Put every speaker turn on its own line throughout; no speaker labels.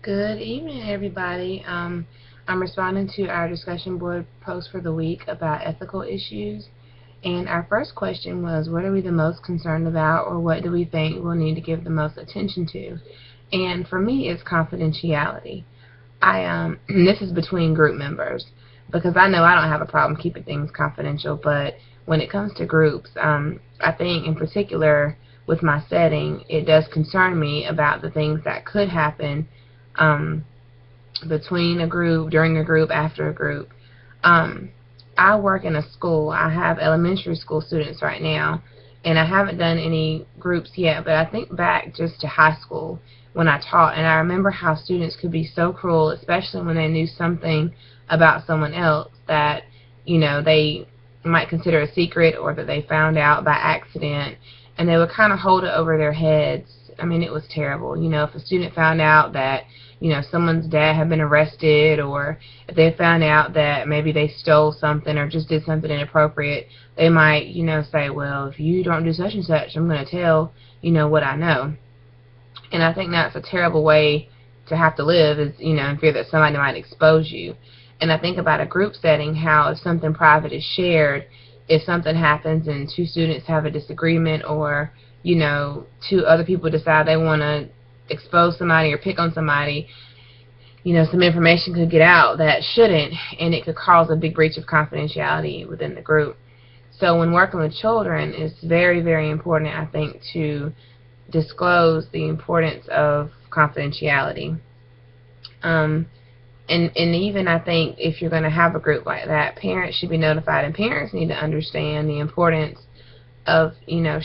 Good evening, everybody. I'm responding to our discussion board post for the week about ethical issues. And our first question was, what are we the most concerned about, or what do we think we'll need to give the most attention to? And for me, it's confidentiality. This is between group members, because I know I don't have a problem keeping things confidential, but when it comes to groups, I think in particular with my setting, it does concern me about the things that could happen um, between a group, during a group, after a group. Um, I work in a school. I have elementary school students right now, and I haven't done any groups yet, but I think back just to high school when I taught, and I remember how students could be so cruel, especially when they knew something about someone else that, they might consider a secret or that they found out by accident, and they would kind of hold it over their heads. I mean, it was terrible. If a student found out that, someone's dad had been arrested, or if they found out that maybe they stole something or just did something inappropriate, they might, say, well, if you don't do such and such, I'm going to tell, what I know. And I think that's a terrible way to have to live, is, in fear that somebody might expose you. And I think about a group setting, how if something private is shared, if something happens and two students have a disagreement, or, two other people decide they want to expose somebody or pick on somebody, some information could get out that shouldn't, and it could cause a big breach of confidentiality within the group. So when working with children, it's very, very important, I think, to disclose the importance of confidentiality. And even I think if you're going to have a group like that, parents should be notified, and parents need to understand the importance of,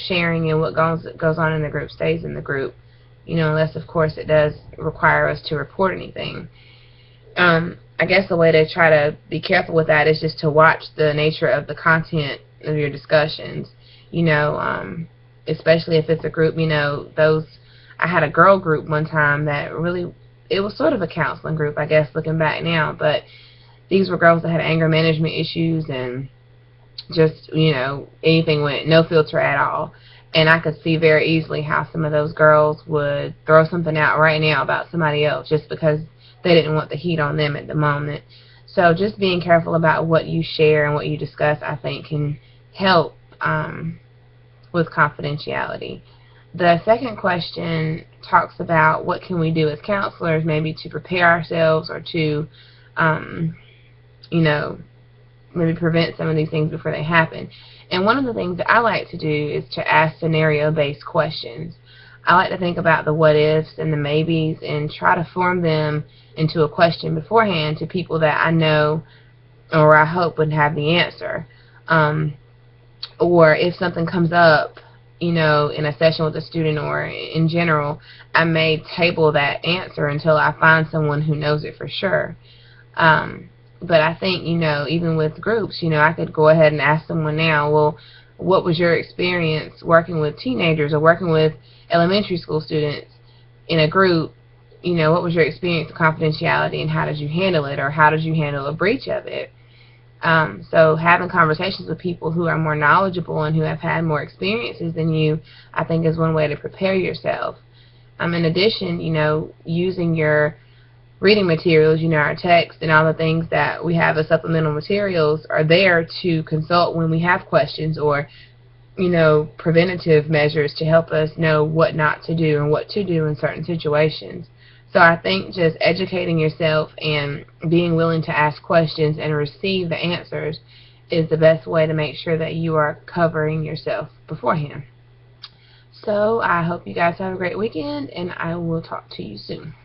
sharing, and what goes on in the group stays in the group, unless of course it does require us to report anything. I guess the way to try to be careful with that is just to watch the nature of the content of your discussions, especially if it's a group, I had a girl group one time that really, it was sort of a counseling group, I guess, looking back now, but these were girls that had anger management issues, and just, anything went, no filter at all. And I could see very easily how some of those girls would throw something out right now about somebody else just because they didn't want the heat on them at the moment. So just being careful about what you share and what you discuss, I think, can help with confidentiality. The second question talks about what can we do as counselors maybe to prepare ourselves, or to, maybe prevent some of these things before they happen. And one of the things that I like to do is to ask scenario-based questions. I like to think about the what-ifs and the maybes and try to form them into a question beforehand to people that I know or I hope would have the answer. Or if something comes up, in a session with a student or in general, I may table that answer until I find someone who knows it for sure. But I think, even with groups, I could go ahead and ask someone now, well, what was your experience working with teenagers or working with elementary school students in a group? What was your experience of confidentiality, and how did you handle it, or how did you handle a breach of it? So having conversations with people who are more knowledgeable and who have had more experiences than you, I think, is one way to prepare yourself. In addition, using your reading materials, our text and all the things that we have as supplemental materials are there to consult when we have questions, or, preventative measures to help us know what not to do and what to do in certain situations. So I think just educating yourself and being willing to ask questions and receive the answers is the best way to make sure that you are covering yourself beforehand. So I hope you guys have a great weekend, and I will talk to you soon.